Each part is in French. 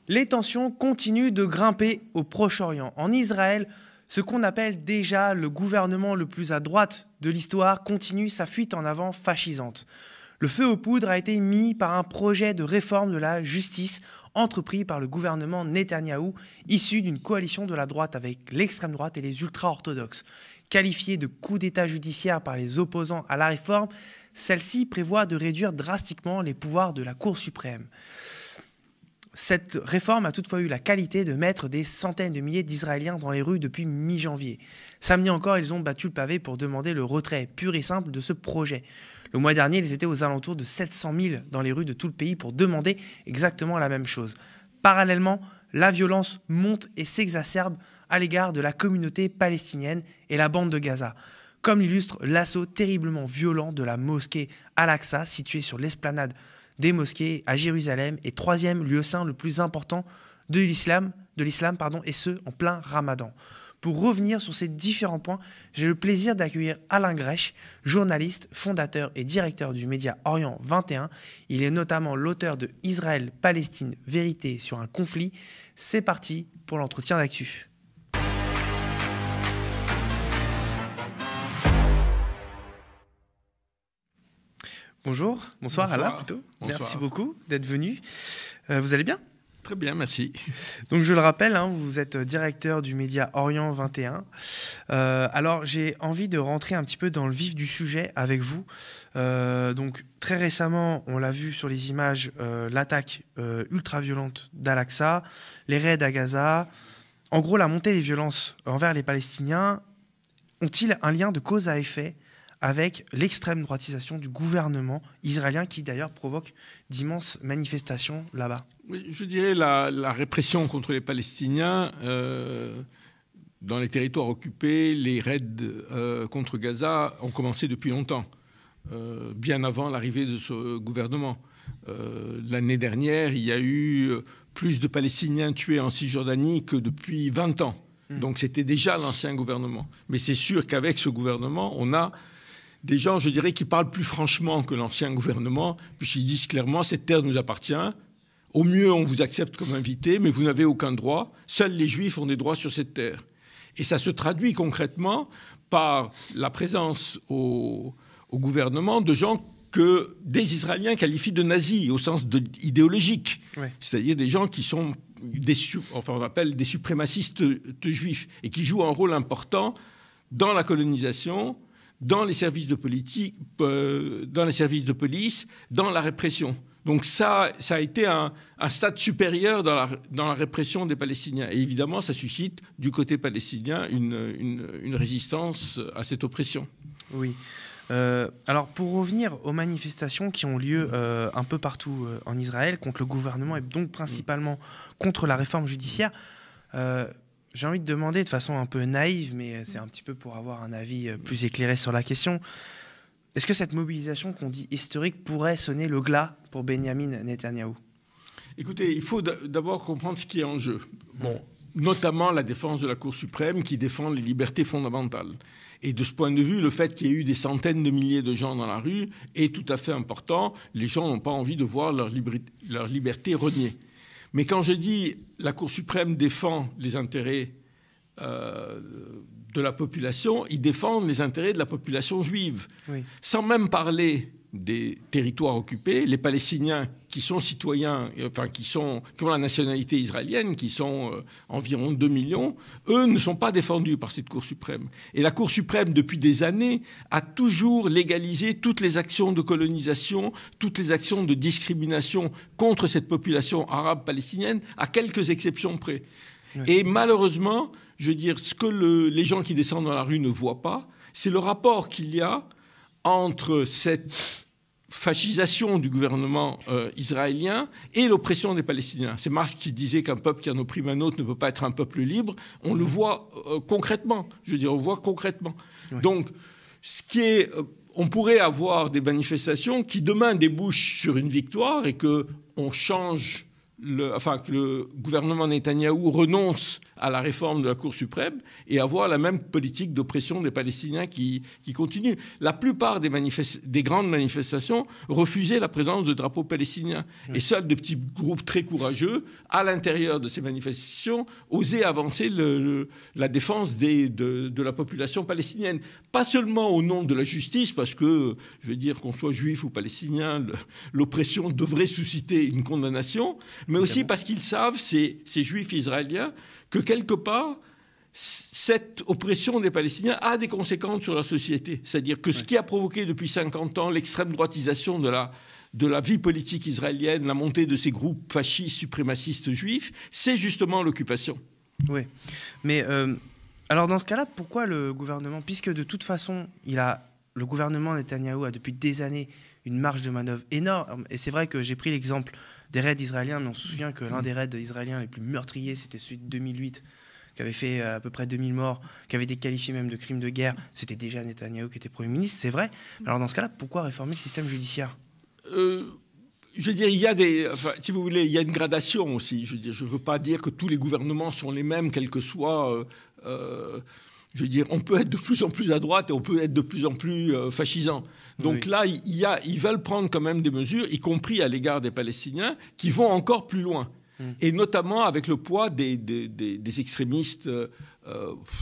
Les tensions continuent de grimper au Proche-Orient. En Israël, ce qu'on appelle déjà le gouvernement le plus à droite de l'histoire continue sa fuite en avant fascisante. Le feu aux poudres a été mis par un projet de réforme de la justice entrepris par le gouvernement Netanyahou, issu d'une coalition de la droite avec l'extrême droite et les ultra-orthodoxes. Qualifiée de coup d'État judiciaire par les opposants à la réforme, celle-ci prévoit de réduire drastiquement les pouvoirs de la Cour suprême. Cette réforme a toutefois eu la qualité de mettre des centaines de milliers d'Israéliens dans les rues depuis mi-janvier. Samedi encore, ils ont battu le pavé pour demander le retrait pur et simple de ce projet. Le mois dernier, ils étaient aux alentours de 700 000 dans les rues de tout le pays pour demander exactement la même chose. Parallèlement, la violence monte et s'exacerbe à l'égard de la communauté palestinienne et la bande de Gaza, comme l'illustre l'assaut terriblement violent de la mosquée Al-Aqsa située sur l'esplanade des mosquées à Jérusalem et troisième lieu saint le plus important de l'islam, et ce, en plein ramadan. Pour revenir sur ces différents points, j'ai le plaisir d'accueillir Alain Grech, journaliste, fondateur et directeur du média Orient 21. Il est notamment l'auteur de Israël, Palestine, vérité sur un conflit. C'est parti pour l'entretien d'actu. Bonsoir Alain plutôt. Bonsoir. Merci beaucoup d'être venu. Vous allez bien ? Très bien, merci. Donc je le rappelle, vous êtes directeur du média Orient 21. Alors j'ai envie de rentrer un petit peu dans le vif du sujet avec vous. Donc très récemment, on l'a vu sur les images, l'attaque ultra-violente d'Al-Aqsa, les raids à Gaza. En gros, la montée des violences envers les Palestiniens ont-ils un lien de cause à effet avec l'extrême droitisation du gouvernement israélien qui d'ailleurs provoque d'immenses manifestations là-bas? Oui, je dirais la répression contre les Palestiniens dans les territoires occupés, les raids contre Gaza ont commencé depuis longtemps, bien avant l'arrivée de ce gouvernement. L'année dernière, il y a eu plus de Palestiniens tués en Cisjordanie que depuis 20 ans. Donc c'était déjà l'ancien gouvernement. Mais c'est sûr qu'avec ce gouvernement, on a des gens, je dirais, qui parlent plus franchement que l'ancien gouvernement, puisqu'ils disent clairement « cette terre nous appartient ». Au mieux, on vous accepte comme invité, mais vous n'avez aucun droit. Seuls les Juifs ont des droits sur cette terre. Et ça se traduit concrètement par la présence au gouvernement de gens que des Israéliens qualifient de nazis, au sens idéologique. Ouais. C'est-à-dire des gens qui sont on appelle des suprémacistes de juifs, et qui jouent un rôle important dans la colonisation, dans les services de police, dans la répression. Donc ça a été un stade supérieur dans la répression des Palestiniens. Et évidemment, ça suscite du côté palestinien une résistance à cette oppression. Oui. Alors, pour revenir aux manifestations qui ont lieu un peu partout en Israël contre le gouvernement et donc principalement contre la réforme judiciaire, j'ai envie de demander de façon un peu naïve, mais c'est un petit peu pour avoir un avis plus éclairé sur la question. Est-ce que cette mobilisation qu'on dit historique pourrait sonner le glas pour Benyamin Netanyahou ? Écoutez, il faut d'abord comprendre ce qui est en jeu. Bon, notamment la défense de la Cour suprême qui défend les libertés fondamentales. Et de ce point de vue, le fait qu'il y ait eu des centaines de milliers de gens dans la rue est tout à fait important. Les gens n'ont pas envie de voir leur liberté reniée. Mais quand je dis la Cour suprême défend les intérêts de la population, ils défendent les intérêts de la population juive. Oui. Sans même parler des territoires occupés, les Palestiniens qui sont citoyens, enfin qui ont la nationalité israélienne, qui sont environ 2 millions, eux ne sont pas défendus par cette Cour suprême. Et la Cour suprême, depuis des années, a toujours légalisé toutes les actions de colonisation, toutes les actions de discrimination contre cette population arabe palestinienne, à quelques exceptions près. Oui. Et malheureusement, je veux dire, ce que les gens qui descendent dans la rue ne voient pas, c'est le rapport qu'il y a entre cette fascisation du gouvernement israélien et l'oppression des Palestiniens. C'est Marx qui disait qu'un peuple qui en opprime un autre ne peut pas être un peuple libre. On le voit concrètement. Je veux dire, on le voit concrètement. Oui. Donc, on pourrait avoir des manifestations qui demain débouchent sur une victoire et qu'on change que le gouvernement Netanyahou renonce à la réforme de la Cour suprême et avoir la même politique d'oppression des Palestiniens qui continue. La plupart des grandes manifestations refusaient la présence de drapeaux palestiniens. Oui. Et seuls de petits groupes très courageux, à l'intérieur de ces manifestations, osaient avancer la défense de la population palestinienne. Pas seulement au nom de la justice, parce que, je veux dire, qu'on soit juif ou palestinien, l'oppression devrait susciter une condamnation, mais aussi parce qu'ils savent, ces juifs israéliens, que quelque part, cette oppression des Palestiniens a des conséquences sur la société. C'est-à-dire que ce qui a provoqué depuis 50 ans l'extrême droitisation de la vie politique israélienne, la montée de ces groupes fascistes, suprémacistes juifs, c'est justement l'occupation. Oui, mais alors dans ce cas-là, pourquoi le gouvernement, puisque de toute façon, le gouvernement Netanyahou a depuis des années une marge de manœuvre énorme, et c'est vrai que j'ai pris l'exemple des raids israéliens, mais on se souvient que l'un des raids israéliens les plus meurtriers, c'était celui de 2008, qui avait fait à peu près 2000 morts, qui avait été qualifié même de crime de guerre. C'était déjà Netanyahou qui était Premier ministre, c'est vrai. Alors dans ce cas-là, pourquoi réformer le système judiciaire ? Je veux dire, si vous voulez, il y a une gradation aussi. Je veux dire, je ne veux pas dire que tous les gouvernements sont les mêmes, quel que soit... je veux dire, on peut être de plus en plus à droite et on peut être de plus en plus fascisant. Donc oui. Là, ils veulent prendre quand même des mesures, y compris à l'égard des Palestiniens, qui vont encore plus loin. Et notamment avec le poids des extrémistes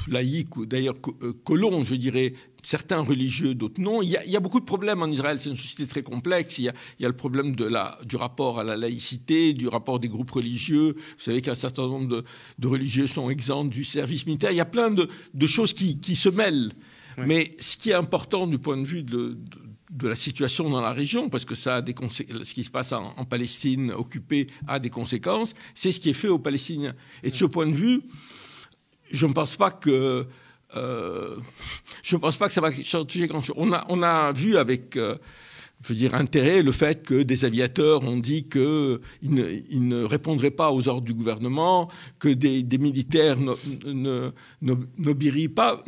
laïcs, ou d'ailleurs colons, je dirais, certains religieux, d'autres non. Il y a beaucoup de problèmes en Israël, c'est une société très complexe. Il y a le problème du rapport à la laïcité, du rapport des groupes religieux. Vous savez qu'un certain nombre de religieux sont exempts du service militaire. Il y a plein de choses qui se mêlent. Oui. Mais ce qui est important du point de vue de la situation dans la région, parce que ça a ce qui se passe en Palestine occupée a des conséquences, c'est ce qui est fait aux Palestiniens. Et de ce point de vue, je ne pense pas que ça va changer grand-chose. On a vu avec, je veux dire, intérêt le fait que des aviateurs ont dit qu'ils ne répondraient pas aux ordres du gouvernement, que des militaires n'obéiraient pas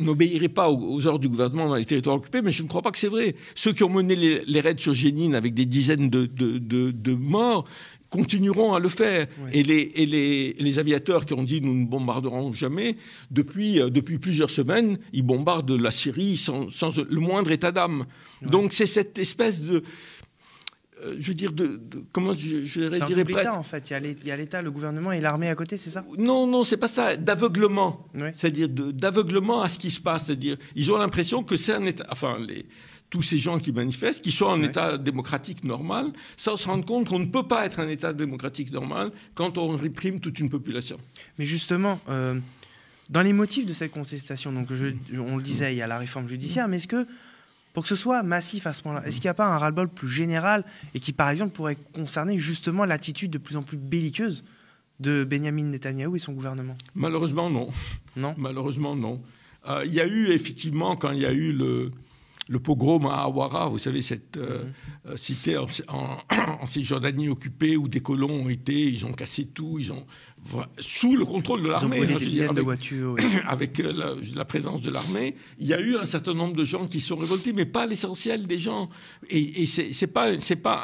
aux ordres du gouvernement dans les territoires occupés, mais je ne crois pas que c'est vrai. Ceux qui ont mené les raids sur Jénine avec des dizaines de morts continueront à le faire. Oui. Et les aviateurs qui ont dit « nous ne bombarderons jamais », depuis plusieurs semaines, ils bombardent la Syrie sans le moindre état d'âme. Oui. Donc c'est cette espèce de... je veux dire, comment je dirais presque... en fait, il y a l'État, le gouvernement et l'armée à côté, c'est ça ? Non, c'est pas ça, d'aveuglement. Oui. C'est-à-dire d'aveuglement à ce qui se passe. C'est-à-dire, ils ont l'impression que c'est un État... Enfin, tous ces gens qui manifestent, qui sont en état démocratique normal, sans se rendre compte qu'on ne peut pas être un état démocratique normal quand on réprime toute une population. Mais justement, dans les motifs de cette contestation, donc on le disait, il y a la réforme judiciaire, mais est-ce que, pour que ce soit massif à ce point-là, est-ce qu'il n'y a pas un ras-le-bol plus général et qui, par exemple, pourrait concerner justement l'attitude de plus en plus belliqueuse de Benyamin Netanyahou et son gouvernement ? Malheureusement, non. Non ? Malheureusement, non. Il y a eu, effectivement, quand il y a eu le pogrom à Hawara, vous savez, cette cité en Cisjordanie occupée où des colons ont été, ils ont cassé tout, sous le contrôle de l'armée. Ils ont brûlé des dizaines de voitures. Oui. Avec la présence de l'armée. Il y a eu un certain nombre de gens qui se sont révoltés, mais pas l'essentiel des gens. Et c'est pas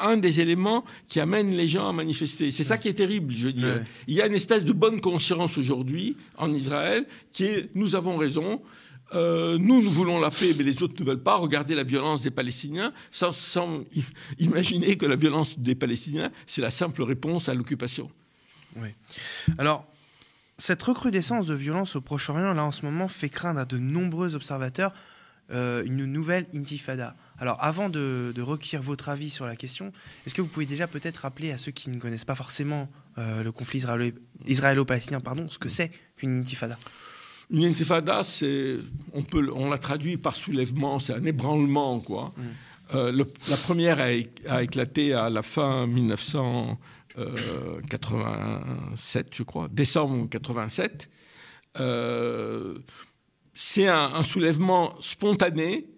un des éléments qui amène les gens à manifester. C'est ça qui est terrible, je dis. Ouais. Il y a une espèce de bonne conscience aujourd'hui en Israël qui est « nous avons raison ». Nous voulons la paix, mais les autres ne veulent pas. Regarder la violence des Palestiniens sans imaginer que la violence des Palestiniens, c'est la simple réponse à l'occupation. Oui. Alors, cette recrudescence de violence au Proche-Orient, là, en ce moment, fait craindre à de nombreux observateurs une nouvelle intifada. Alors, avant de recueillir votre avis sur la question, est-ce que vous pouvez déjà peut-être rappeler à ceux qui ne connaissent pas forcément le conflit israélo-palestinien, ce que c'est qu'une intifada ? Une intifada, on l'a traduit par soulèvement, c'est un ébranlement, quoi. La première a éclaté à la fin 1987, je crois, décembre 1987. C'est un soulèvement spontané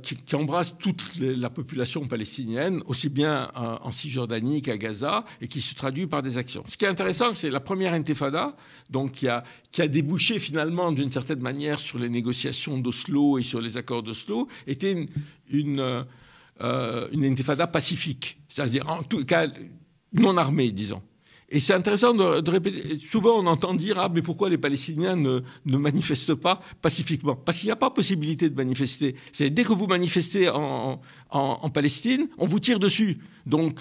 qui embrasse toute la population palestinienne, aussi bien en Cisjordanie qu'à Gaza, et qui se traduit par des actions. Ce qui est intéressant, c'est la première intifada, donc qui a débouché finalement d'une certaine manière sur les négociations d'Oslo et sur les accords d'Oslo, était une intifada pacifique, c'est-à-dire en tout cas non armée, disons. Et c'est intéressant de répéter. Souvent, on entend dire « Ah, mais pourquoi les Palestiniens ne manifestent pas pacifiquement ?» Parce qu'il n'y a pas possibilité de manifester. C'est dès que vous manifestez en Palestine, on vous tire dessus. Donc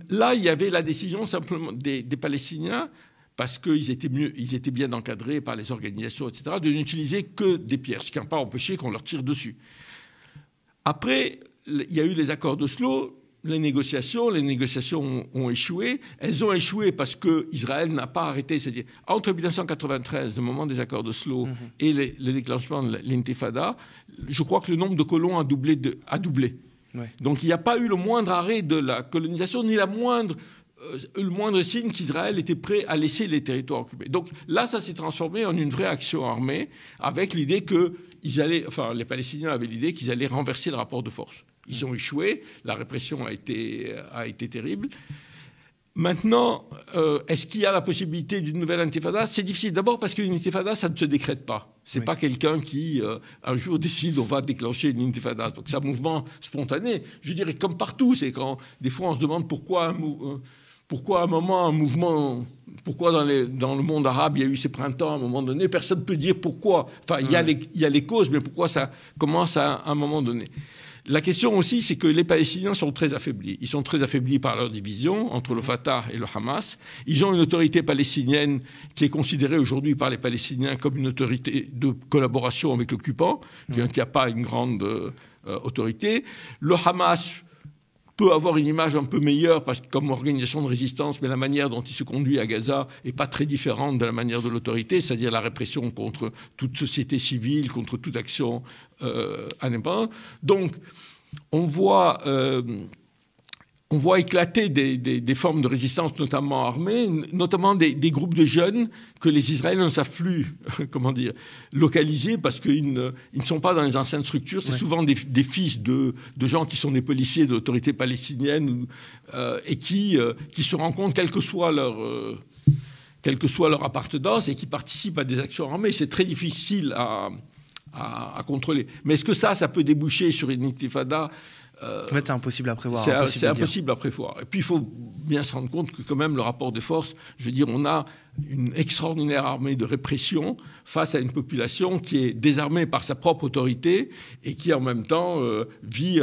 là, il y avait la décision simplement des Palestiniens, parce qu'ils étaient bien encadrés par les organisations, etc., de n'utiliser que des pierres, ce qui n'a pas empêché qu'on leur tire dessus. Après, il y a eu les accords d'Oslo. Les négociations ont échoué. Elles ont échoué parce qu'Israël n'a pas arrêté. C'est-à-dire, entre 1993, le moment des accords d'Oslo, et le déclenchement de l'intifada, je crois que le nombre de colons a doublé. Ouais. Donc il n'y a pas eu le moindre arrêt de la colonisation, ni le moindre signe qu'Israël était prêt à laisser les territoires occupés. Donc là, ça s'est transformé en une vraie action armée, avec l'idée que les Palestiniens avaient l'idée qu'ils allaient renverser le rapport de force. Ils ont échoué, la répression a été terrible. Maintenant, est-ce qu'il y a la possibilité d'une nouvelle intifada? C'est difficile. D'abord parce qu'une intifada, ça ne se décrète pas. Ce n'est pas quelqu'un qui, un jour, décide on va déclencher une intifada. Donc c'est un mouvement spontané. Je dirais comme partout. C'est quand, des fois, on se demande pourquoi à un moment, un mouvement... Pourquoi dans le monde arabe, il y a eu ces printemps à un moment donné? Personne ne peut dire pourquoi. Enfin, il y a les causes, mais pourquoi ça commence à un moment donné? La question aussi, c'est que les Palestiniens sont très affaiblis. Ils sont très affaiblis par leur division entre le Fatah et le Hamas. Ils ont une autorité palestinienne qui est considérée aujourd'hui par les Palestiniens comme une autorité de collaboration avec l'occupant, qui n'a pas une grande autorité. Le Hamas peut avoir une image un peu meilleure comme organisation de résistance, mais la manière dont il se conduit à Gaza n'est pas très différente de la manière de l'autorité, c'est-à-dire la répression contre toute société civile, contre toute action indépendante. Donc, on voit éclater des formes de résistance, notamment armées, notamment des groupes de jeunes que les Israéliens ne savent plus localiser parce qu'ils ne sont pas dans les anciennes structures. C'est souvent des fils de gens qui sont des policiers de l'autorité palestinienne et qui se rencontrent quelle que soit leur appartenance et qui participent à des actions armées. C'est très difficile à contrôler. Mais est-ce que ça peut déboucher sur une intifada? En fait, c'est impossible à prévoir. C'est impossible à prévoir. Et puis, il faut bien se rendre compte que, quand même, le rapport de force, je veux dire, on a une extraordinaire armée de répression face à une population qui est désarmée par sa propre autorité et qui, en même temps, vit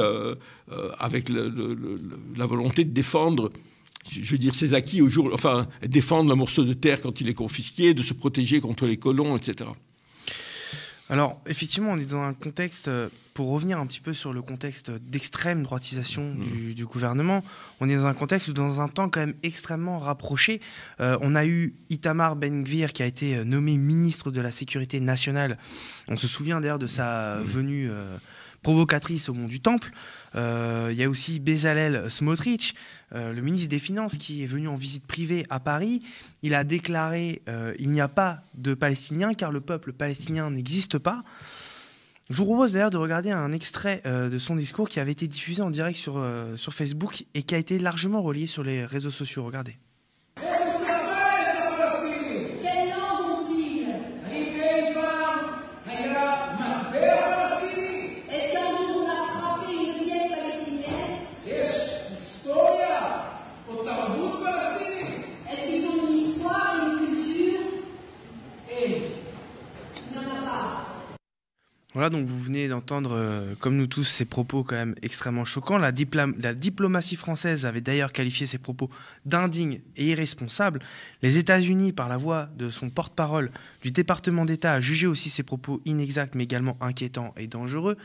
avec la volonté de défendre, je veux dire, ses acquis défendre le morceau de terre quand il est confisqué, de se protéger contre les colons, etc. Alors, effectivement, on est dans un contexte, pour revenir un petit peu sur le contexte d'extrême droitisation du gouvernement, on est dans un contexte où, dans un temps quand même extrêmement rapproché, on a eu Itamar Ben-Gvir qui a été nommé ministre de la Sécurité nationale. On se souvient d'ailleurs de sa venue provocatrice au Mont du Temple. Il y a aussi Bezalel Smotrich, le ministre des Finances, qui est venu en visite privée à Paris. Il a déclaré il n'y a pas de Palestiniens car le peuple palestinien n'existe pas. Je vous propose d'ailleurs de regarder un extrait de son discours qui avait été diffusé en direct sur Facebook et qui a été largement relayé sur les réseaux sociaux. Regardez. Voilà, donc vous venez d'entendre, comme nous tous, ces propos quand même extrêmement choquants. La diplomatie française avait d'ailleurs qualifié ces propos d'indignes et irresponsables. Les États-Unis, par la voix de son porte-parole du département d'État, a jugé aussi ces propos inexacts, mais également inquiétants et dangereux.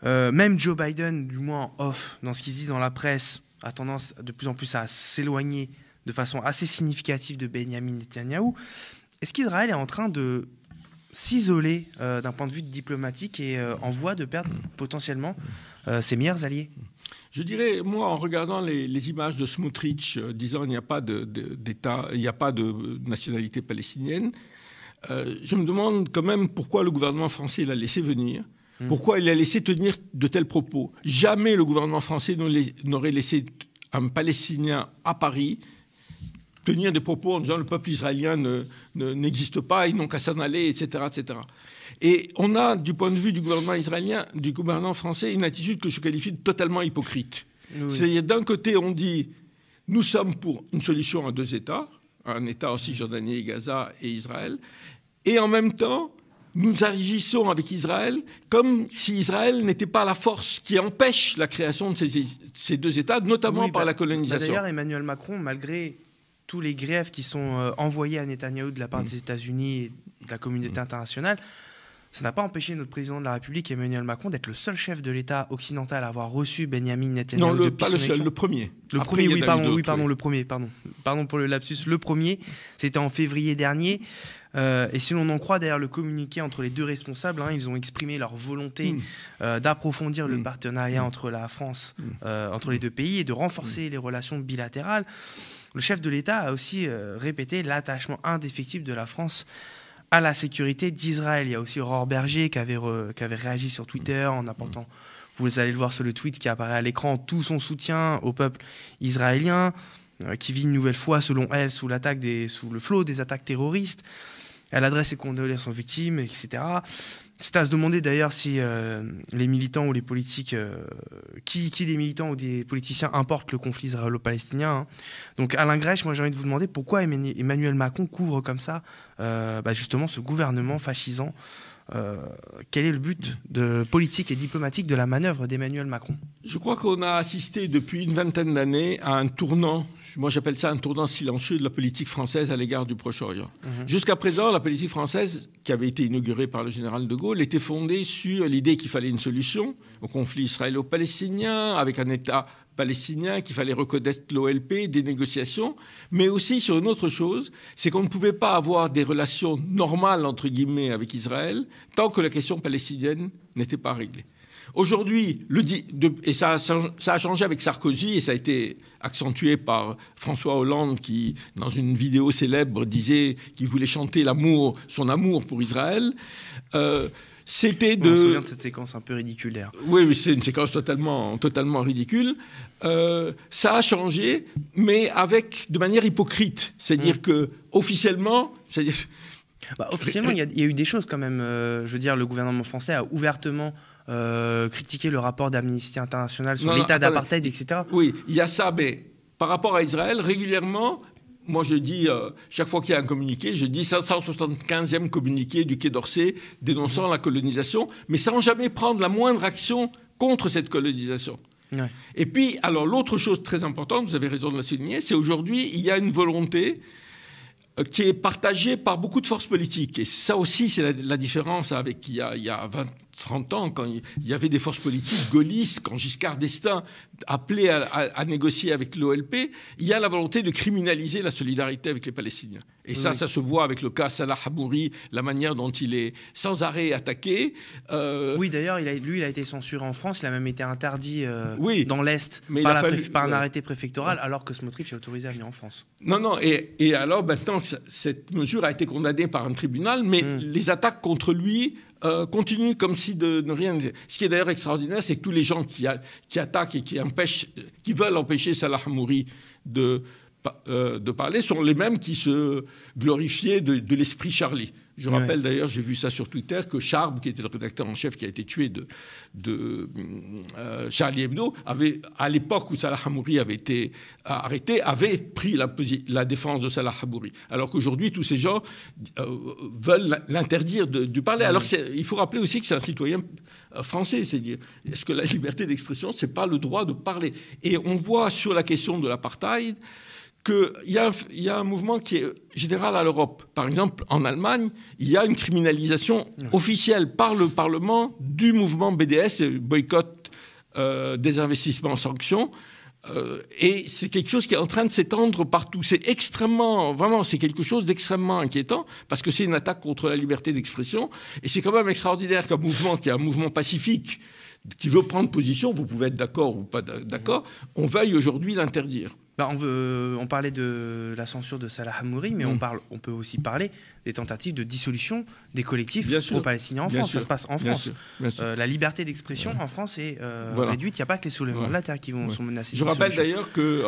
Même Joe Biden, du moins en off, dans ce qu'il dit dans la presse, a tendance de plus en plus à s'éloigner de façon assez significative de Benyamin Netanyahou. Est-ce qu'Israël est en train de s'isoler d'un point de vue diplomatique et en voie de perdre potentiellement ses meilleurs alliés? Je dirais, moi, en regardant les images de Smotrich disant qu'il n'y a pas d'État, il n'y a pas de nationalité palestinienne, je me demande quand même pourquoi le gouvernement français l'a laissé venir, pourquoi il a laissé tenir de tels propos. Jamais le gouvernement français n'aurait laissé un Palestinien à Paris tenir des propos en disant le peuple israélien n'existe pas, ils n'ont qu'à s'en aller, etc., etc. Et on a, du point de vue du gouvernement israélien, du gouvernement français, une attitude que je qualifie de totalement hypocrite. Oui. C'est-à-dire, d'un côté, on dit nous sommes pour une solution à deux États, un État en Cisjordanie, Gaza et Israël. Et en même temps, nous agissons avec Israël comme si Israël n'était pas la force qui empêche la création de ces deux États, notamment par la colonisation. D'ailleurs, Emmanuel Macron, malgré tous les griefs qui sont envoyés à Netanyahou de la part des États-Unis et de la communauté internationale, ça n'a pas empêché notre président de la République, Emmanuel Macron, d'être le seul chef de l'État occidental à avoir reçu Benyamin Netanyahou. Non, pas le seul, le premier. Le premier, oui, pardon, le premier, pardon pour le lapsus. Le premier, c'était en février dernier. Et si l'on en croit d'ailleurs le communiqué entre les deux responsables, ils ont exprimé leur volonté d'approfondir le partenariat entre la France, entre les deux pays, et de renforcer les relations bilatérales. Le chef de l'État a aussi répété l'attachement indéfectible de la France à la sécurité d'Israël. Il y a aussi Aurore Berger qui avait réagi sur Twitter en apportant, vous allez le voir sur le tweet qui apparaît à l'écran, tout son soutien au peuple israélien qui vit une nouvelle fois, selon elle, sous le flot des attaques terroristes. Elle adresse ses condoléances aux victimes, etc. C'est à se demander d'ailleurs si les militants ou les politiques, qui des militants ou des politiciens importent le conflit israélo-palestinien. Donc Alain Grèche, moi j'ai envie de vous demander pourquoi Emmanuel Macron couvre comme ça justement ce gouvernement fascisant. Quel est le but politique et diplomatique de la manœuvre d'Emmanuel Macron? Je crois qu'on a assisté depuis une vingtaine d'années à un tournant, moi j'appelle ça un tournant silencieux de la politique française à l'égard du Proche-Orient. Jusqu'à présent, la politique française, qui avait été inaugurée par le général de Gaulle, était fondée sur l'idée qu'il fallait une solution au conflit israélo-palestinien, avec un État palestinien, qu'il fallait reconnaître l'OLP, des négociations, mais aussi sur une autre chose, c'est qu'on ne pouvait pas avoir des relations normales, entre guillemets, avec Israël, tant que la question palestinienne n'était pas réglée. Aujourd'hui, et ça a changé avec Sarkozy, et ça a été accentué par François Hollande, qui, dans une vidéo célèbre, disait qu'il voulait chanter son amour pour Israël. C'était On se souvient de cette séquence un peu ridicule d'ailleurs. Oui, c'est une séquence totalement ridicule. Ça a changé, mais de manière hypocrite. C'est-à-dire que officiellement, officiellement, il y a eu des choses quand même. Je veux dire, le gouvernement français a ouvertement critiqué le rapport d'Amnesty International sur l'état d'apartheid, etc. Oui, il y a ça, mais par rapport à Israël, régulièrement... Moi, je dis, chaque fois qu'il y a un communiqué, je dis 575e communiqué du Quai d'Orsay dénonçant la colonisation, mais sans jamais prendre la moindre action contre cette colonisation. Ouais. Et puis, alors, l'autre chose très importante, vous avez raison de la souligner, c'est aujourd'hui, il y a une volonté qui est partagée par beaucoup de forces politiques. Et ça aussi, c'est la différence avec il y a 30 ans, quand il y avait des forces politiques gaullistes, quand Giscard d'Estaing appelait à négocier avec l'OLP, il y a la volonté de criminaliser la solidarité avec les Palestiniens. Et ça se voit avec le cas Salah Hamouri, la manière dont il est sans arrêt attaqué. Oui, d'ailleurs, il a été censuré en France, il a même été interdit dans l'Est par un arrêté préfectoral, alors que Smotrich est autorisé à venir en France. Non, et alors maintenant, cette mesure a été condamnée par un tribunal, mais les attaques contre lui continuent comme si de rien... Ce qui est d'ailleurs extraordinaire, c'est que tous les gens qui attaquent et qui veulent empêcher Salah Hamouri de parler sont les mêmes qui se glorifiaient de l'esprit Charlie. Je rappelle d'ailleurs, j'ai vu ça sur Twitter, que Charb, qui était le rédacteur en chef qui a été tué de Charlie Hebdo, à l'époque où Salah Hamouri avait été arrêté, avait pris la défense de Salah Hamouri. Alors qu'aujourd'hui, tous ces gens veulent l'interdire de parler. Alors il faut rappeler aussi que c'est un citoyen français. C'est-à-dire, est-ce que la liberté d'expression, c'est pas le droit de parler? Et on voit sur la question de l'apartheid qu'il y a un mouvement qui est général à l'Europe. Par exemple, en Allemagne, il y a une criminalisation officielle par le Parlement du mouvement BDS, boycott des investissements en sanctions. Et c'est quelque chose qui est en train de s'étendre partout. C'est quelque chose d'extrêmement inquiétant, parce que c'est une attaque contre la liberté d'expression. Et c'est quand même extraordinaire qu'un mouvement qui est un mouvement pacifique, qui veut prendre position, vous pouvez être d'accord ou pas d'accord, on veuille aujourd'hui l'interdire. On parlait de la censure de Salah Hamouri, mais on peut aussi parler des tentatives de dissolution des collectifs pro-palestiniens en France. Ça se passe en France. Bien sûr. La liberté d'expression en France est réduite. Il n'y a pas que les soulèvements de la terre qui sont menacés. Je rappelle d'ailleurs que...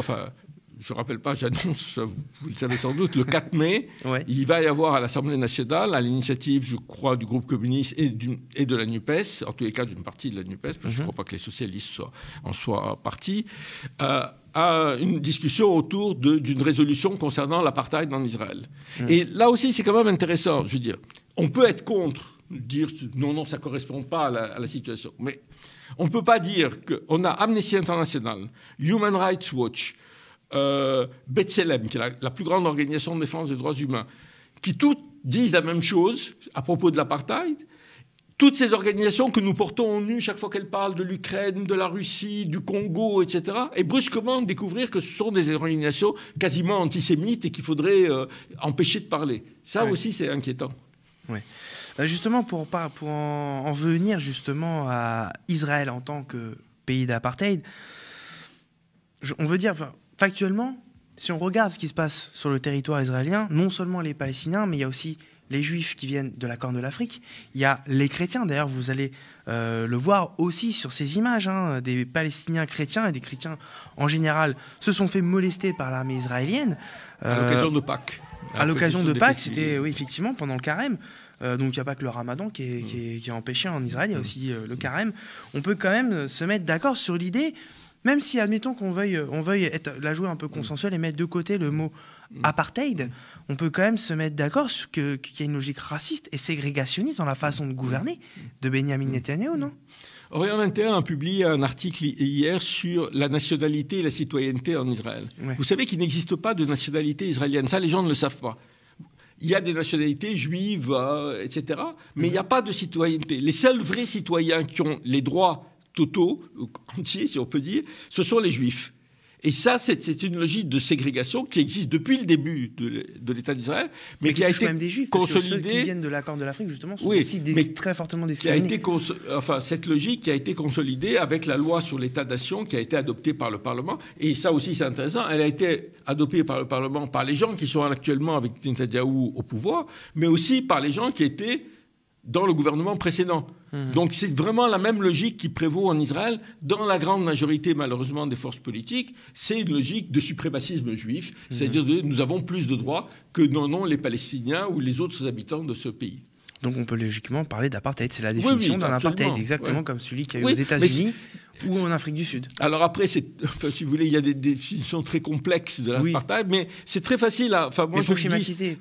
je ne rappelle pas, j'annonce, vous le savez sans doute, le 4 mai, Ouais. il va y avoir à l'Assemblée nationale, à l'initiative, je crois, du groupe communiste et de la NUPES, en tous les cas d'une partie de la NUPES, parce que je ne crois pas que les socialistes en soient partis, à une discussion autour d'une résolution concernant l'apartheid en Israël. Et là aussi, c'est quand même intéressant. Je veux dire, on peut être contre, dire non, ça ne correspond pas à la situation. Mais on ne peut pas dire qu'on a Amnesty International, Human Rights Watch, B'Tselem, qui est la plus grande organisation de défense des droits humains, qui toutes disent la même chose à propos de l'apartheid. Toutes ces organisations que nous portons en nu chaque fois qu'elles parlent de l'Ukraine, de la Russie, du Congo, etc., et brusquement découvrir que ce sont des organisations quasiment antisémites et qu'il faudrait empêcher de parler. Ça aussi, c'est inquiétant. Oui. Justement, pour en venir justement à Israël en tant que pays d'apartheid, on veut dire, factuellement, si on regarde ce qui se passe sur le territoire israélien, non seulement les Palestiniens, mais il y a aussi les Juifs qui viennent de la Corne de l'Afrique. Il y a les chrétiens, d'ailleurs, vous allez le voir aussi sur ces images, hein, des Palestiniens chrétiens et des chrétiens en général se sont fait molester par l'armée israélienne. À l'occasion de Pâques. À l'occasion de Pâques, c'était, oui, effectivement, pendant le carême. Donc il n'y a pas que le ramadan qui est empêché en Israël, il y a aussi le carême. On peut quand même se mettre d'accord sur l'idée, même si, admettons qu'on veuille la jouer un peu consensuelle et mettre de côté le mot apartheid, on peut quand même se mettre d'accord sur qu'il y a une logique raciste et ségrégationniste dans la façon de gouverner de Benjamin Netanyahu, non ? Orient 21 a publié un article hier sur la nationalité et la citoyenneté en Israël. Ouais. Vous savez qu'il n'existe pas de nationalité israélienne. Ça, les gens ne le savent pas. Il y a des nationalités juives, etc., mais il n'y a pas de citoyenneté. Les seuls vrais citoyens qui ont les droits totaux, entiers, si on peut dire, ce sont les juifs. Et ça, c'est une logique de ségrégation qui existe depuis le début de l'État d'Israël, mais qui a été même des juifs, consolidée. Parce que ceux qui viennent de la Corne de l'Afrique, justement, sont aussi très fortement discriminés. Cette logique qui a été consolidée avec la loi sur l'État-nation qui a été adoptée par le Parlement. Et ça aussi, c'est intéressant. Elle a été adoptée par le Parlement par les gens qui sont actuellement avec Netanyahou au pouvoir, mais aussi par les gens qui étaient dans le gouvernement précédent. Donc c'est vraiment la même logique qui prévaut en Israël. Dans la grande majorité, malheureusement, des forces politiques, c'est une logique de suprémacisme juif, c'est-à-dire nous avons plus de droits que n'en ont les Palestiniens ou les autres habitants de ce pays. Donc on peut logiquement parler d'apartheid. C'est la définition d'un apartheid, exactement comme celui qu'il y a eu aux États-Unis ou en Afrique du Sud. Alors après, si vous voulez, il y a des définitions très complexes de l'apartheid, mais c'est très facile à... Moi, pour schématiser.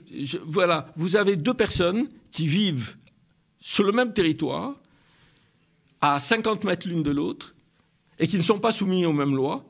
Voilà, vous avez deux personnes qui vivent sur le même territoire, à 50 mètres l'une de l'autre, et qui ne sont pas soumis aux mêmes lois,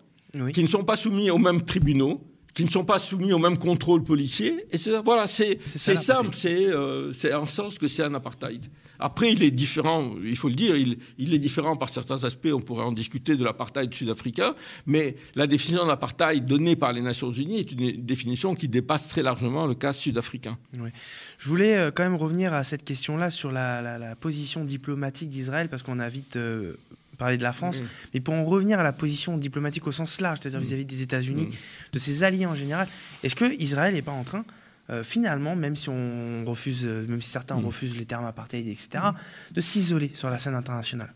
qui ne sont pas soumis aux mêmes tribunaux, qui ne sont pas soumis aux mêmes contrôles policiers. Et voilà, c'est simple, c'est en sens que c'est un apartheid. Après, il est différent, il faut le dire, il est différent par certains aspects, on pourrait en discuter de l'apartheid sud-africain, mais la définition de l'apartheid donnée par les Nations Unies est une définition qui dépasse très largement le cas sud-africain. Oui. Je voulais quand même revenir à cette question-là sur la position diplomatique d'Israël, parce qu'on a vite parlé de la France, mais pour en revenir à la position diplomatique au sens large, c'est-à-dire vis-à-vis des États-Unis, de ses alliés en général, est-ce que Israël n'est pas en train finalement, même si certains refusent les termes apartheid, etc., de s'isoler sur la scène internationale?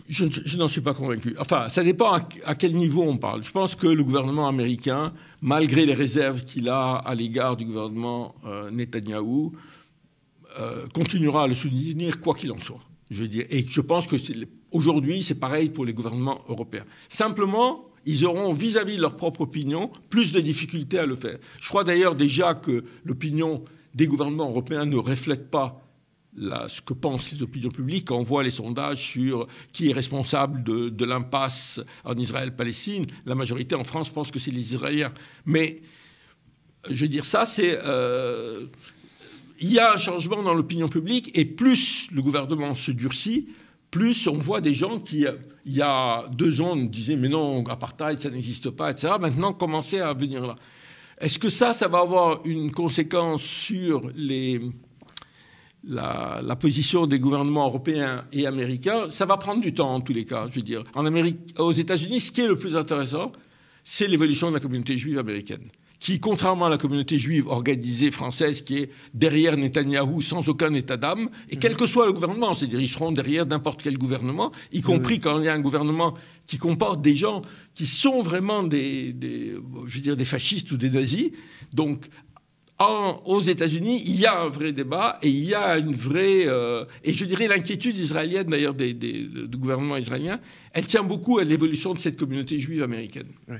Je n'en suis pas convaincu. Enfin, ça dépend à quel niveau on parle. Je pense que le gouvernement américain, malgré les réserves qu'il a à l'égard du gouvernement Netanyahou, continuera à le soutenir quoi qu'il en soit. Je veux dire. Et je pense que aujourd'hui, c'est pareil pour les gouvernements européens. Simplement, ils auront, vis-à-vis de leur propre opinion, plus de difficultés à le faire. Je crois d'ailleurs déjà que l'opinion des gouvernements européens ne reflète pas ce que pensent les opinions publiques quand on voit les sondages sur qui est responsable de l'impasse en Israël-Palestine. La majorité en France pense que c'est les Israéliens. Mais, je veux dire, ça, c'est... il y a un changement dans l'opinion publique et plus le gouvernement se durcit, plus on voit des gens qui, il y a 2 ans, nous disaient « mais non, apartheid, ça n'existe pas », etc. Maintenant, commencer à venir là. Est-ce que ça va avoir une conséquence sur la position des gouvernements européens et américains? Ça va prendre du temps, en tous les cas, je veux dire. Aux États-Unis, ce qui est le plus intéressant, c'est l'évolution de la communauté juive américaine, qui, contrairement à la communauté juive organisée française, qui est derrière Netanyahou sans aucun état d'âme, et quel que soit le gouvernement, c'est-à-dire ils seront derrière n'importe quel gouvernement, y compris quand il y a un gouvernement qui comporte des gens qui sont vraiment des fascistes ou des nazis. Donc, aux États-Unis, il y a un vrai débat et il y a une vraie... et je dirais l'inquiétude israélienne, d'ailleurs, du gouvernement israélien, elle tient beaucoup à l'évolution de cette communauté juive américaine. Oui.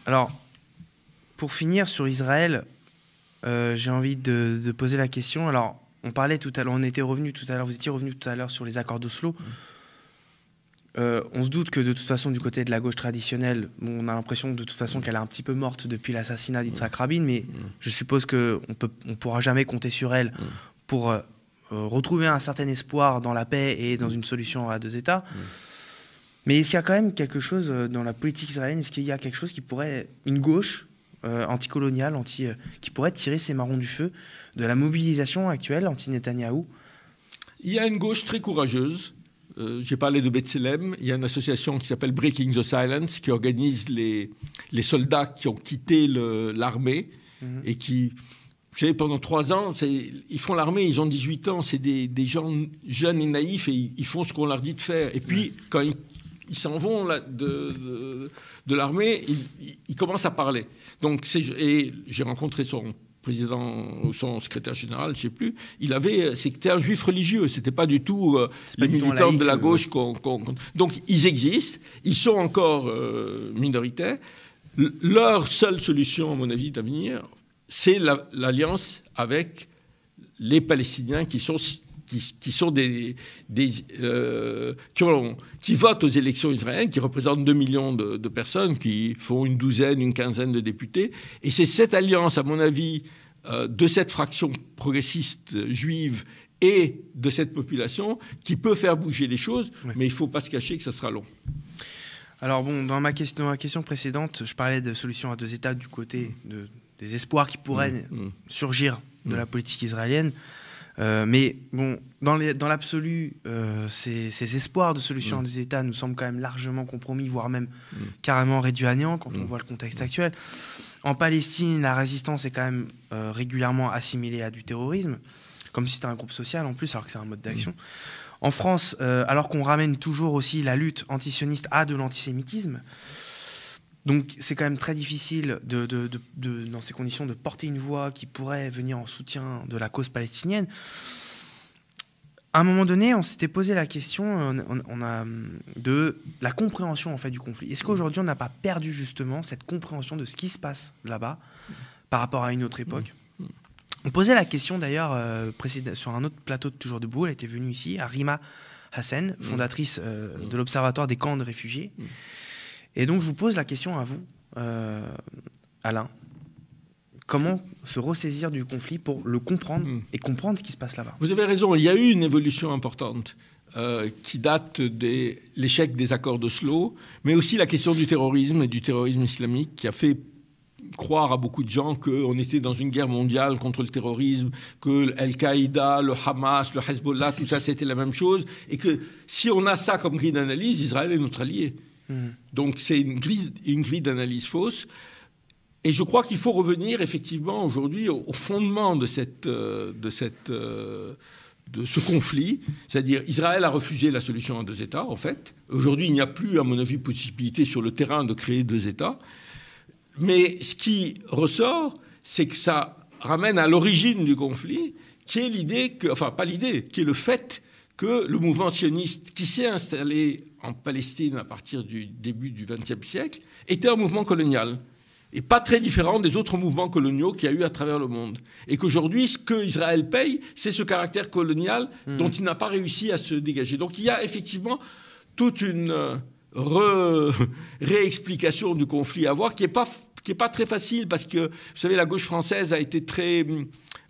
Alors, pour finir sur Israël, j'ai envie de poser la question. Alors, on parlait tout à l'heure, vous étiez revenu tout à l'heure sur les accords d'Oslo. On se doute que de toute façon, du côté de la gauche traditionnelle, on a l'impression de toute façon qu'elle est un petit peu morte depuis l'assassinat d'Yitzhak Rabin, mais je suppose qu'on ne pourra jamais compter sur elle pour retrouver un certain espoir dans la paix et dans une solution à deux États. Mais est-ce qu'il y a quand même quelque chose dans la politique israélienne, est-ce qu'il y a quelque chose qui pourrait, une gauche anticoloniale, qui pourrait tirer ses marrons du feu de la mobilisation actuelle anti-Netanyahou? Il y a une gauche très courageuse. J'ai parlé de B'Tselem. Il y a une association qui s'appelle Breaking the Silence qui organise les soldats qui ont quitté l'armée et qui, vous savez, pendant 3 ans, ils font l'armée, ils ont 18 ans, c'est des gens jeunes et naïfs et ils font ce qu'on leur dit de faire. Et puis, quand ils s'en vont de l'armée, ils commencent à parler. Donc, et j'ai rencontré son président ou son secrétaire général, je ne sais plus, c'était un juif religieux, ce n'était pas du tout les militants de la gauche. Donc ils existent, ils sont encore minoritaires. Leur seule solution, à mon avis, d'avenir, c'est l'alliance avec les Palestiniens qui votent aux élections israéliennes, qui représentent 2 millions de personnes, qui font une quinzaine de députés. Et c'est cette alliance, à mon avis, de cette fraction progressiste juive et de cette population qui peut faire bouger les choses, mais il ne faut pas se cacher que ça sera long. Alors bon, dans ma question précédente, je parlais de solutions à deux États du côté des espoirs qui pourraient surgir de la politique israélienne. Mais bon, dans l'absolu, ces espoirs de solution des États nous semblent quand même largement compromis, voire même carrément réduits à néant quand on voit le contexte actuel. En Palestine, la résistance est quand même régulièrement assimilée à du terrorisme, comme si c'était un groupe social en plus, alors que c'est un mode d'action. En France, alors qu'on ramène toujours aussi la lutte antisioniste à de l'antisémitisme, donc c'est quand même très difficile dans ces conditions de porter une voix qui pourrait venir en soutien de la cause palestinienne. À un moment donné, on s'était posé la question de la compréhension en fait, du conflit. Est-ce qu'aujourd'hui, on n'a pas perdu justement cette compréhension de ce qui se passe là-bas par rapport à une autre époque? On posait la question d'ailleurs sur un autre plateau de Toujours Debout. Elle était venue ici, à Rima Hassan, fondatrice de l'Observatoire des camps de réfugiés. Et donc, je vous pose la question à vous, Alain. Comment se ressaisir du conflit pour le comprendre et comprendre ce qui se passe là-bas? Vous avez raison, il y a eu une évolution importante qui date de l'échec des accords d'Oslo, mais aussi la question du terrorisme et du terrorisme islamique qui a fait croire à beaucoup de gens qu'on était dans une guerre mondiale contre le terrorisme, que Al-Qaïda, le Hamas, le Hezbollah, tout ça c'était la même chose, et que si on a ça comme grille d'analyse, Israël est notre allié. Donc c'est une grille d'analyse fausse. Et je crois qu'il faut revenir effectivement aujourd'hui au fondement de ce conflit, c'est-à-dire Israël a refusé la solution à deux États, en fait. Aujourd'hui, il n'y a plus, à mon avis, possibilité sur le terrain de créer deux États. Mais ce qui ressort, c'est que ça ramène à l'origine du conflit, qui est qui est le fait que le mouvement sioniste qui s'est installé en Palestine à partir du début du XXe siècle était un mouvement colonial. Et pas très différent des autres mouvements coloniaux qu'il y a eu à travers le monde. Et qu'aujourd'hui, ce que Israël paye, c'est ce caractère colonial dont il n'a pas réussi à se dégager. Donc il y a effectivement toute une réexplication du conflit à voir qui est pas très facile, parce que, vous savez, la gauche française a été très...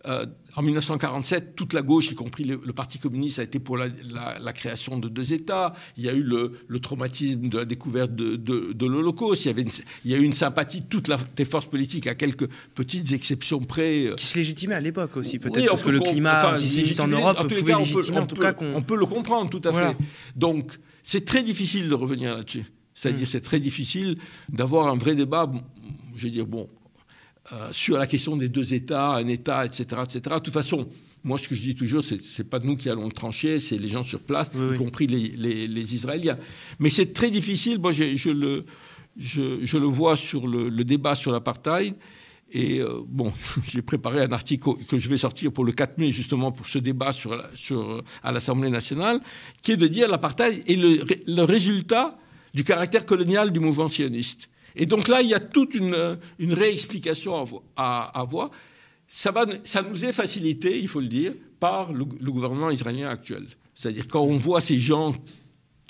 en 1947, toute la gauche, y compris le Parti communiste, a été pour la création de deux États. Il y a eu le traumatisme de la découverte de l'Holocauste. Il y a eu une sympathie de toutes les forces politiques, à quelques petites exceptions près. Qui se légitimait à l'époque aussi, peut-être, parce que le climat antisémite en Europe pouvait légitimer, en tout cas... On peut le comprendre, tout à fait. Donc, c'est très difficile de revenir là-dessus. C'est-à-dire c'est très difficile d'avoir un vrai débat. je veux dire, bon, sur la question des deux États, un État, etc., etc. De toute façon, moi, ce que je dis toujours, c'est pas nous qui allons le trancher, c'est les gens sur place, y compris les Israéliens. Mais c'est très difficile. Moi, je le vois sur le débat sur l'apartheid. Et bon, j'ai préparé un article que je vais sortir pour le 4 mai, justement, pour ce débat à l'Assemblée nationale, qui est de dire l'apartheid est le résultat du caractère colonial du mouvement sioniste. Et donc là, il y a toute une réexplication à avoir. Ça nous est facilité, il faut le dire, par le gouvernement israélien actuel. C'est-à-dire, quand on voit ces gens,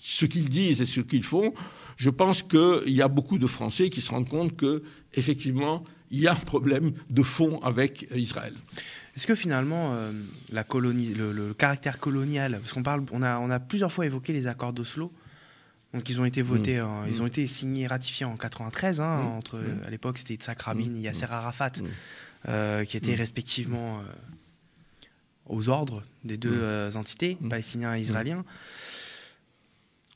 ce qu'ils disent et ce qu'ils font, je pense qu'il y a beaucoup de Français qui se rendent compte qu'effectivement, il y a un problème de fond avec Israël. Est-ce que finalement, le caractère colonial, parce on a plusieurs fois évoqué les accords d'Oslo, donc ils ont été votés, ils ont été signés, ratifiés en 93, à l'époque c'était Yitzhak Rabin et Yasser Arafat, qui étaient respectivement aux ordres des deux entités, palestiniens et israéliens.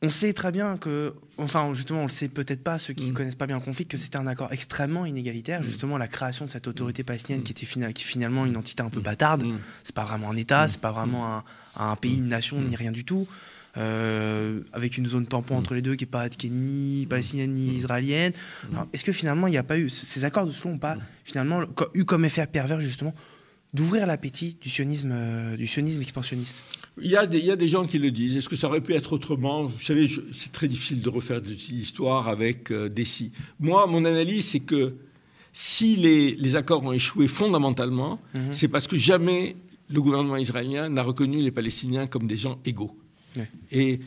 On sait très bien que, enfin justement on le sait peut-être pas, ceux qui ne connaissent pas bien le conflit, que c'était un accord extrêmement inégalitaire, justement la création de cette autorité palestinienne qui est finalement une entité un peu bâtarde, c'est pas vraiment un État, c'est pas vraiment un pays, une nation, ni rien du tout. Avec une zone tampon entre les deux qui est ni palestinienne ni israélienne. Est-ce que finalement il n'y a pas eu, ces accords de Oslo n'ont pas finalement eu comme effet pervers justement d'ouvrir l'appétit du sionisme expansionniste? Il y a des gens qui le disent. Est-ce que ça aurait pu être autrement? Vous savez, c'est très difficile de refaire de l'histoire avec des si. Moi, mon analyse, c'est que si les accords ont échoué fondamentalement, c'est parce que jamais le gouvernement israélien n'a reconnu les Palestiniens comme des gens égaux. Ouais. Et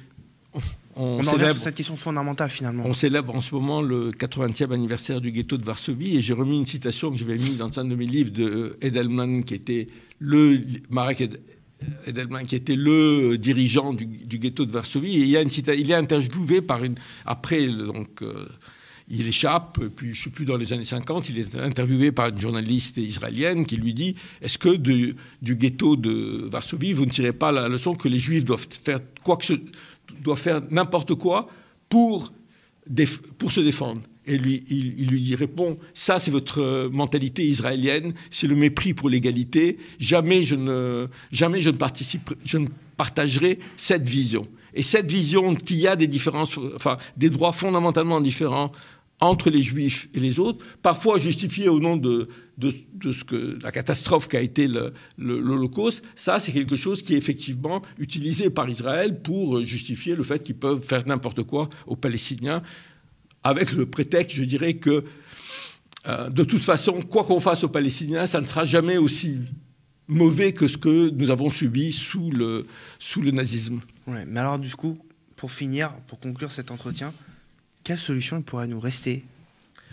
on en revient sur cette question fondamentale finalement. On célèbre en ce moment le 80e anniversaire du ghetto de Varsovie et j'ai remis une citation que j'avais mise dans un de mes livres de Edelman, qui était Marek Edelman, qui était le dirigeant du ghetto de Varsovie. Et il est interviewé après, donc, il échappe, puis je ne sais plus, dans les années 50, il est interviewé par une journaliste israélienne qui lui dit « Est-ce que du ghetto de Varsovie, vous ne tirez pas la leçon que les Juifs doivent faire n'importe quoi pour se défendre ?» Et il lui répond « Ça, c'est votre mentalité israélienne, c'est le mépris pour l'égalité. Jamais je ne partagerai cette vision. » Et cette vision qu'il y a des différences, enfin des droits fondamentalement différents entre les Juifs et les autres, parfois justifiés au nom de la catastrophe qu'a été l'Holocauste, ça c'est quelque chose qui est effectivement utilisé par Israël pour justifier le fait qu'ils peuvent faire n'importe quoi aux Palestiniens, avec le prétexte, je dirais, que de toute façon, quoi qu'on fasse aux Palestiniens, ça ne sera jamais aussi mauvais que ce que nous avons subi sous le nazisme. Ouais, mais alors du coup, pour conclure cet entretien, quelle solution il pourrait nous rester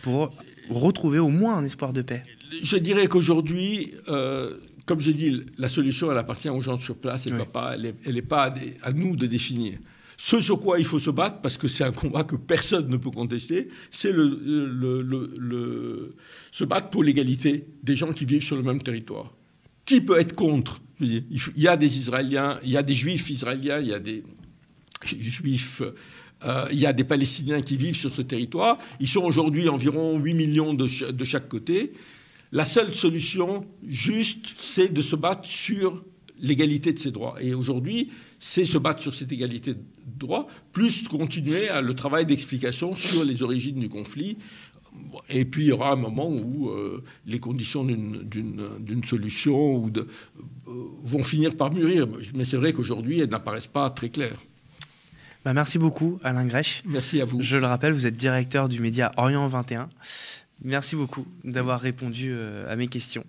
pour retrouver au moins un espoir de paix? Je dirais qu'aujourd'hui, comme je dis, la solution, elle appartient aux gens sur place, elle n'est pas à nous de définir. Ce sur quoi il faut se battre, parce que c'est un combat que personne ne peut contester, c'est se battre pour l'égalité des gens qui vivent sur le même territoire. Qui peut être contre? Il y a des Israéliens, il y a des Juifs israéliens, il y a des Juifs, il y a des Palestiniens qui vivent sur ce territoire. Ils sont aujourd'hui environ 8 millions de chaque côté. La seule solution juste, c'est de se battre sur l'égalité de ces droits. Et aujourd'hui, c'est se battre sur cette égalité de droits, plus continuer le travail d'explication sur les origines du conflit. Et puis, il y aura un moment où les conditions d'une solution vont finir par mûrir. Mais c'est vrai qu'aujourd'hui, elles n'apparaissent pas très claires. Merci beaucoup, Alain Grech. Merci à vous. Je le rappelle, vous êtes directeur du média Orient 21. Merci beaucoup d'avoir répondu à mes questions.